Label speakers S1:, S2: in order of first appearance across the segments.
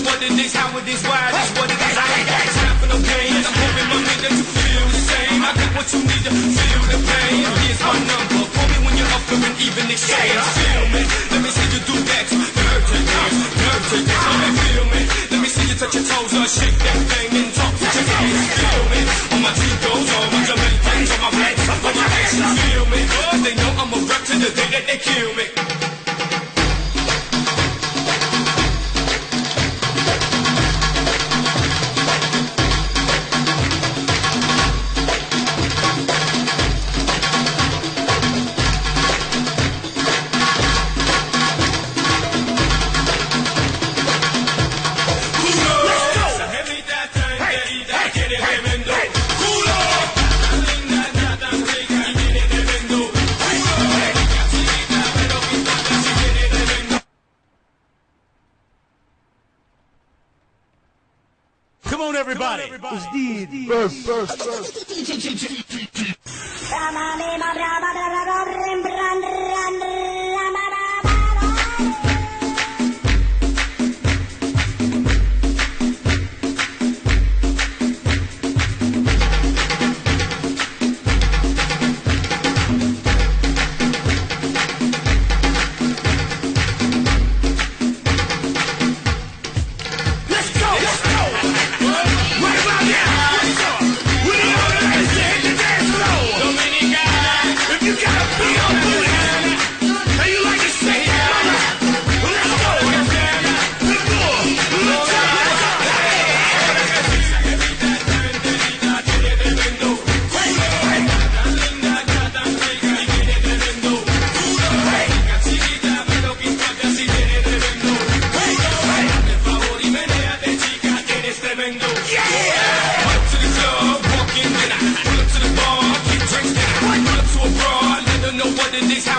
S1: what it is, how it is, why it is, what it is. I ain't got time for no games. I'm hoping my nigga to feel the same. I got what you need to feel the pain. Here's my number. Call me when you're up for an even exchange. Feel me? Let me see you do that. Nerve to dance, nerve to dance. Let me feel me. Let me see you touch your toes or shake that thing and talk to your hands. Feel me? On my T-toes, on my Jamaicans, on my blacks, on my hands. Feel me? They know I'm a rep to the day that they kill me.
S2: Come on, everybody.
S3: جديد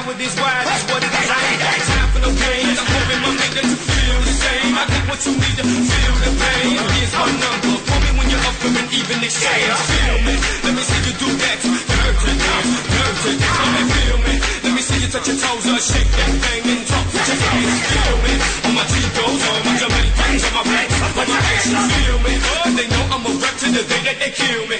S1: how it is, why it is, what it is. I ain't got time for no games. I'm hoping my nigga to feel the same. I got what you need to feel the pain. Here's my number. Call me when you're up for an even exchange. Feel me? Let me see you do that. Nerve to dance, nerve to dance. Let me feel me. Let me see you touch your toes or shake that thing and talk with your hands. Feel me? On my T-toes, on my Jamaicans, on my blacks, on my hands. Feel me? They know I'm a rep to the day that they kill me.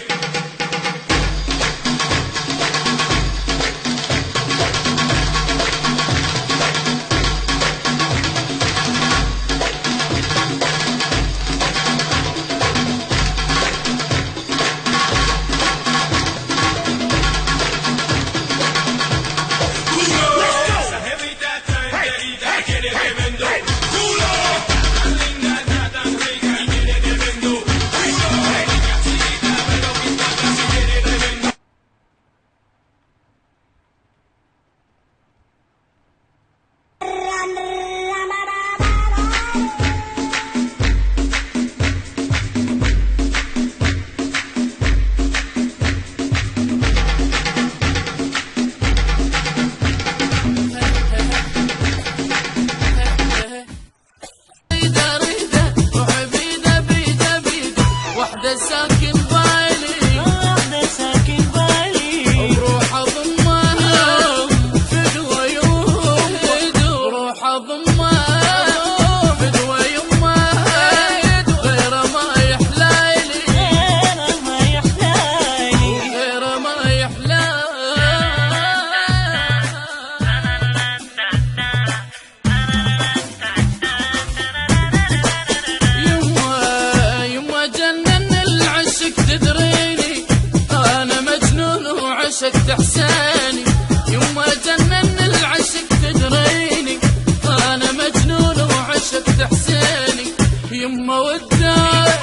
S4: عشقت احساني يما جنن العشق تدريني انا مجنون وعشقت احساني يما وداك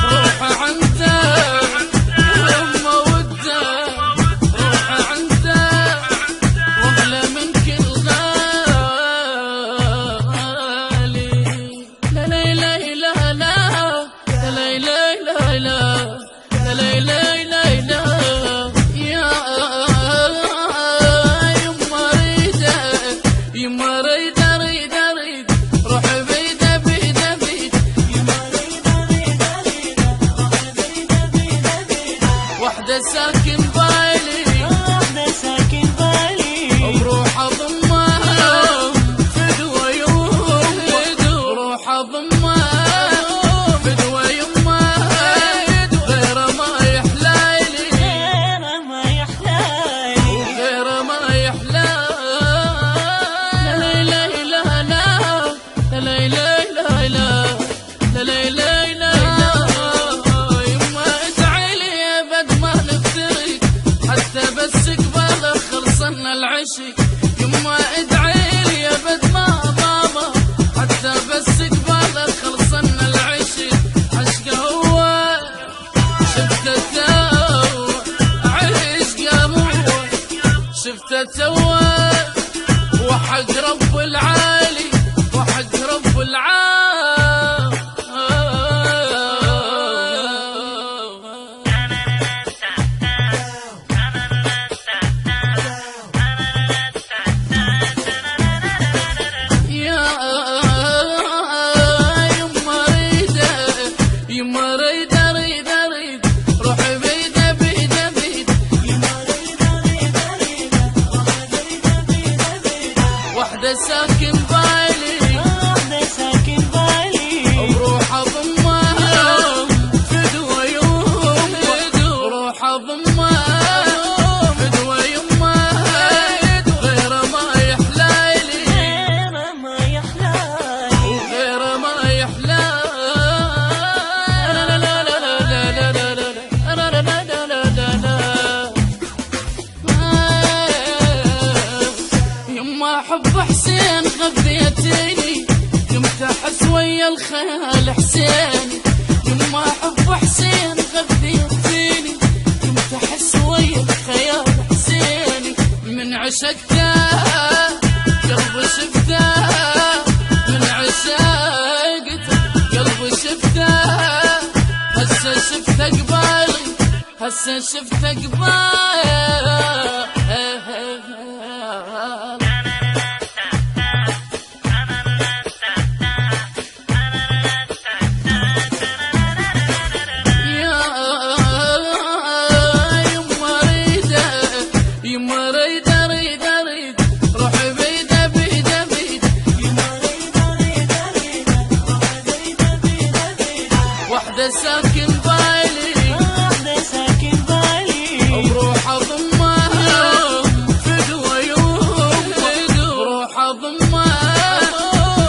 S4: روح عندك يما وداك روح عندك واغلى من كل غالي لا لا لا لا لا لا لا لا لا لا لا ساكن بالي واحدة ساكن بالي وبروح اضمها فدوى يوم روح اضمها الخيال حسيني، يما حب حسين غذيتيني، كنت احس ويا الخيال حسيني، من عشقته قلبي شفته، من عشقته قلبي شفته، هسه شفته قبالي، هسه شفته قبالي. ساكن بالي، ساكن بالي، بروح اضمها فدوى يمه، بروح اضمها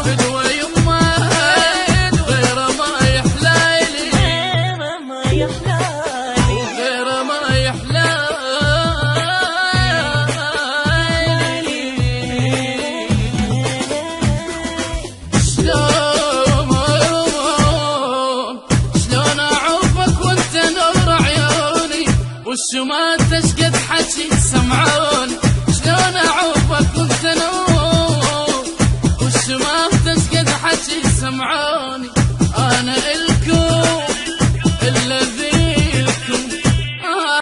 S4: فدوى يمه، غير ما يحلالي، غير ما يحلالي، غير ما يحلالي. والشمات تشقد حكي سمعوني، شلون اعوفك وانت نور، والشمات تشقد حكي سمعوني، انا